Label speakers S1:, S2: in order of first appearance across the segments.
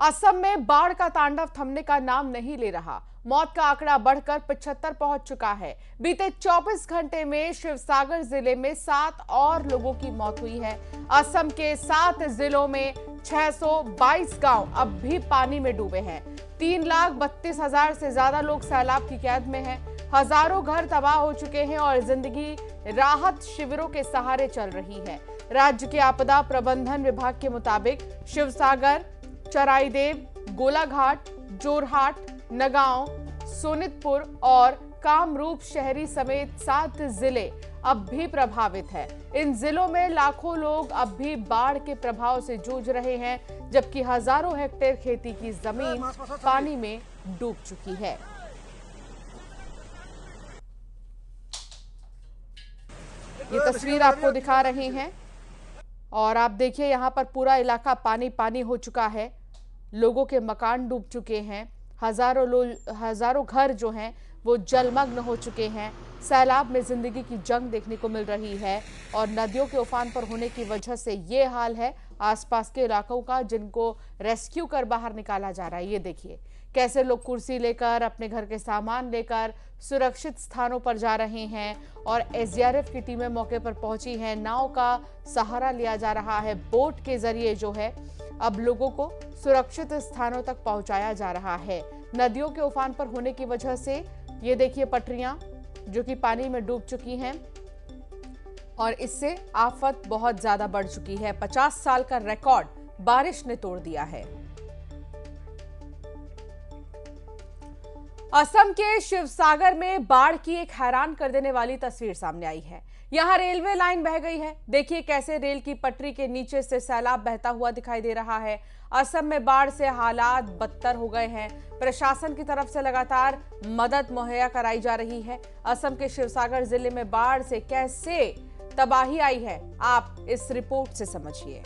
S1: असम में बाढ़ का तांडव थमने का नाम नहीं ले रहा। मौत का आंकड़ा बढ़कर 75 पहुंच चुका है। बीते 24 घंटे में शिवसागर जिले में 7 और लोगों की मौत हुई है। असम के 7 जिलों में 622 गांव अब भी पानी में डूबे हैं। 3,32,000 से ज्यादा लोग सैलाब की कैद में हैं। हजारों घर तबाह हो चुके हैं और जिंदगी राहत शिविरों के सहारे चल रही है। राज्य के आपदा प्रबंधन विभाग के मुताबिक शिवसागर, चराईदेव, गोलाघाट, जोरहाट, नगांव, सोनितपुर और कामरूप शहरी समेत 7 जिले अब भी प्रभावित हैं। इन जिलों में लाखों लोग अब भी बाढ़ के प्रभाव से जूझ रहे हैं, जबकि हजारों हेक्टेयर खेती की जमीन पानी में डूब चुकी है। ये तस्वीर आपको दिखा रहे हैं और आप देखिए यहाँ पर पूरा इलाका पानी पानी हो चुका है। लोगों के मकान डूब चुके हैं। हजारों घर जो हैं वो जलमग्न हो चुके हैं। सैलाब में जिंदगी की जंग देखने को मिल रही है और नदियों के उफान पर होने की वजह से ये हाल है आसपास के इलाकों का, जिनको रेस्क्यू कर बाहर निकाला जा रहा है। ये देखिए कैसे लोग कुर्सी लेकर, अपने घर के सामान लेकर सुरक्षित स्थानों पर जा रहे हैं और एसडीआरएफ की टीमें मौके पर पहुंची हैं। नाव का सहारा लिया जा रहा है। बोट के जरिए जो है अब लोगों को सुरक्षित स्थानों तक पहुंचाया जा रहा है। नदियों के उफान पर होने की वजह से ये देखिए पटरियां जो कि पानी में डूब चुकी हैं और इससे आफत बहुत ज्यादा बढ़ चुकी है। 50 साल का रिकॉर्ड बारिश ने तोड़ दिया है। असम के शिवसागर में बाढ़ की एक हैरान कर देने वाली तस्वीर सामने आई है। यहां रेलवे लाइन बह गई है। देखिए कैसे रेल की पटरी के नीचे से सैलाब बहता हुआ दिखाई दे रहा है। असम में बाढ़ से हालात बदतर हो गए हैं। प्रशासन की तरफ से लगातार मदद मुहैया कराई जा रही है। असम के शिवसागर जिले में बाढ़ से कैसे तबाही आई है, आप इस रिपोर्ट से समझिए।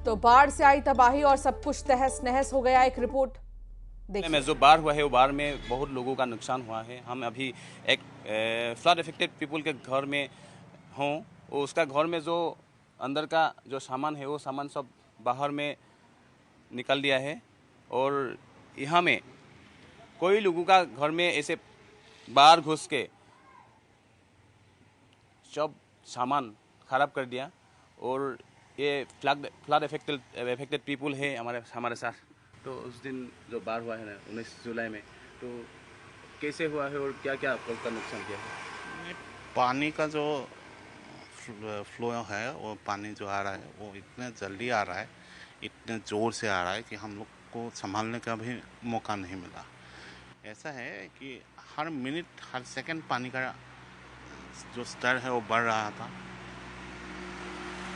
S1: तो बाढ़ से आई तबाही और सब कुछ तहस नहस हो गया। एक रिपोर्ट देखिए।
S2: में जो बाढ़ हुआ है वो बाढ़ में बहुत लोगों का नुकसान हुआ है। हम अभी एक फ्लड इफेक्टेड पीपल के घर में हूँ। उसका घर में जो अंदर का जो सामान है वो सामान सब बाहर में निकल दिया है और यहाँ में कोई लोगों का घर में ऐसे बाहर घुस के सब सामान खराब कर दिया। और ये फ्लड इफेक्टेड पीपल है हमारे साथ। तो उस दिन जो बाढ़ हुआ है ना 19 जुलाई में, तो कैसे हुआ है और क्या क्या का नुकसान किया है?
S3: पानी का जो फ्लो है, वो पानी जो आ रहा है वो इतने जल्दी आ रहा है, इतने ज़ोर से आ रहा है कि हम लोग को संभालने का भी मौका नहीं मिला। ऐसा है कि हर मिनट हर सेकंड पानी का जो स्तर है वो बढ़ रहा था।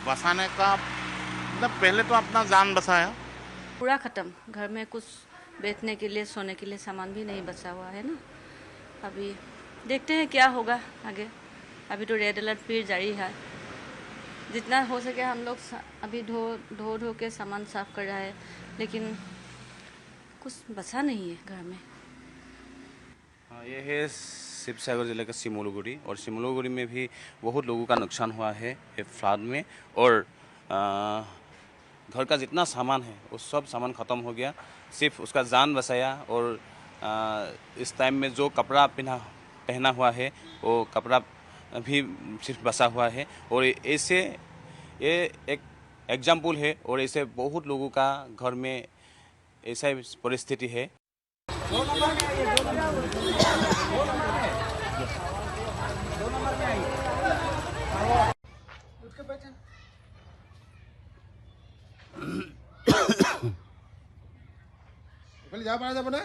S3: बचाने का मतलब पहले तो अपना जान बचाया,
S4: पूरा ख़त्म। घर में कुछ बैठने के लिए, सोने के लिए सामान भी नहीं बचा हुआ है ना। अभी देखते हैं क्या होगा आगे। अभी तो रेड अलर्ट फिर जारी है। जितना हो सके हम लोग अभी धो के सामान साफ कर रहा है, लेकिन कुछ बचा नहीं है घर में।
S2: हाँ, ये है शिवसागर जिले का सिमोलुगुड़ी। और सिमोलुगुड़ी में भी बहुत लोगों का नुकसान हुआ है फ्लड में। और घर का जितना सामान है वो सब सामान ख़त्म हो गया। सिर्फ उसका जान बचाया। और इस टाइम में जो कपड़ा पहना हुआ है वो कपड़ा भी सिर्फ बचा हुआ है। और ऐसे ये एक एग्जाम्पल है और ऐसे बहुत लोगों का घर में ऐसा ही परिस्थिति है।
S5: जा पड़ा जा बना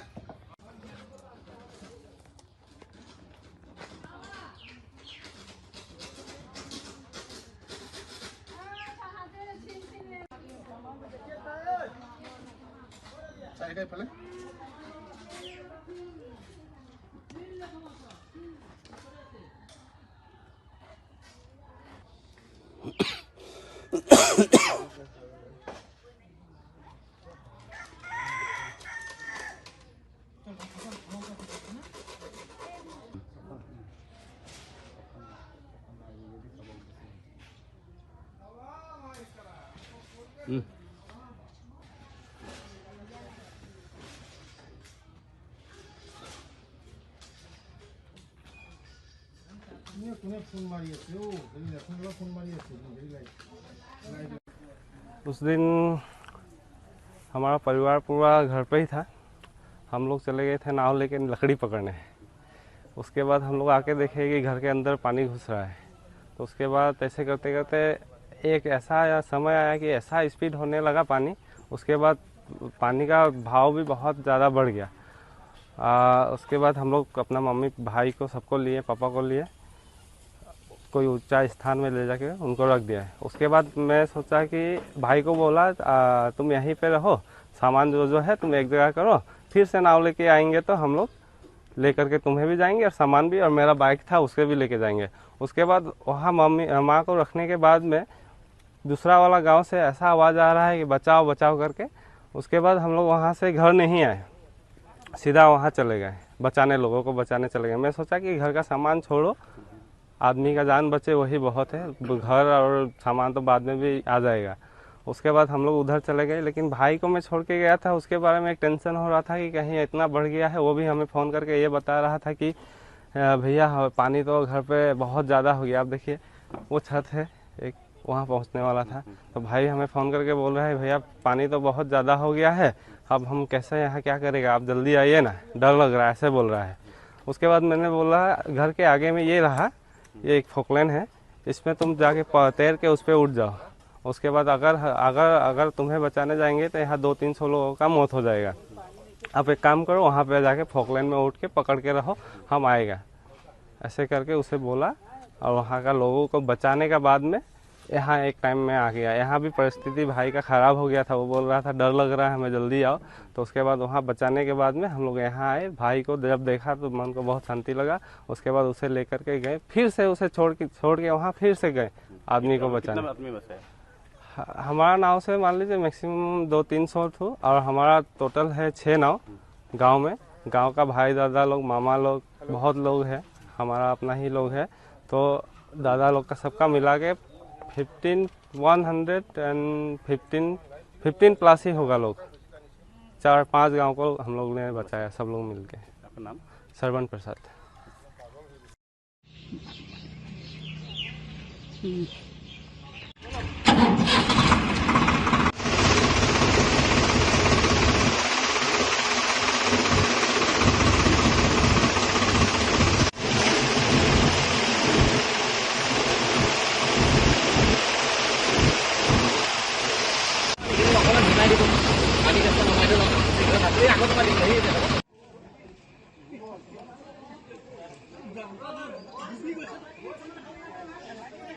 S5: साइड है पहले
S6: उस दिन हमारा परिवार पूरा घर पे ही था। हम लोग चले गए थे नाव लेके लकड़ी पकड़ने। उसके बाद हम लोग आके देखे कि घर के अंदर पानी घुस रहा है। तो उसके बाद ऐसे करते करते एक ऐसा समय आया कि ऐसा स्पीड होने लगा पानी। उसके बाद पानी का भाव भी बहुत ज़्यादा बढ़ गया। उसके बाद हम लोग अपना मम्मी भाई को सबको लिए, पापा को लिए कोई ऊंचा स्थान में ले जाके उनको रख दिया है। उसके बाद मैं सोचा कि भाई को बोला तुम यहीं पे रहो, सामान जो जो है तुम एक जगह करो, फिर से नाव लेके आएंगे तो हम लोग लेकर के तुम्हें भी जाएंगे और सामान भी, और मेरा बाइक था उसके भी लेके जाएंगे। उसके बाद वहाँ माँ को रखने के बाद में दूसरा वाला गांव से ऐसा आवाज़ आ रहा है कि बचाओ बचाओ करके। उसके बाद हम लोग वहाँ से घर नहीं आए, सीधा वहाँ चले गए बचाने, लोगों को बचाने चले गए। मैं सोचा कि घर का सामान छोड़ो, आदमी का जान बचे वही बहुत है, घर और सामान तो बाद में भी आ जाएगा। उसके बाद हम लोग उधर चले गए, लेकिन भाई को मैं छोड़ के गया था, उसके बारे में एक टेंशन हो रहा था कि कहीं इतना बढ़ गया है। वो भी हमें फ़ोन करके ये बता रहा था कि भैया पानी तो घर पे बहुत ज़्यादा हो गया। आप देखिए वो छत है एक, वहाँ पहुँचने वाला था। तो भाई हमें फ़ोन करके बोल रहा है भैया पानी तो बहुत ज़्यादा हो गया है, अब हम कैसे यहाँ क्या करेगा, आप जल्दी आइए ना, डर लग रहा है, ऐसे बोल रहा है। उसके बाद मैंने बोला घर के आगे में ये रहा, ये एक फोकलैंड है, इसमें तुम जाके तैर के उस पर उठ जाओ। उसके बाद अगर तुम्हें बचाने जाएंगे तो यहाँ 200-300 लोगों का मौत हो जाएगा। आप एक काम करो, वहाँ पे जाके फोकलैंड में उठ के पकड़ के रहो, हम आएगा। ऐसे करके उसे बोला और वहाँ का लोगों को बचाने का बाद में यहाँ एक टाइम में आ गया। यहाँ भी परिस्थिति भाई का ख़राब हो गया था, वो बोल रहा था डर लग रहा है हमें, जल्दी आओ। तो उसके बाद वहाँ बचाने के बाद में हम लोग यहाँ आए। भाई को जब देखा तो मन को बहुत शांति लगा। उसके बाद उसे लेकर के गए, फिर से उसे छोड़ के वहाँ फिर से गए आदमी को बचाने। हमारा नाव से मान लीजिए मैक्सिमम 200-300 थो, और हमारा टोटल है 6 नाव गाँव में। गाँव का भाई दादा लोग, मामा लोग, बहुत लोग हैं, हमारा अपना ही लोग है। तो दादा लोग का सबका मिला के 15 प्लस ही होगा लोग। 4-5 गांव को हम लोग ने बचाया, सब लोग मिलके।
S2: आपका नाम?
S6: सरवन प्रसाद।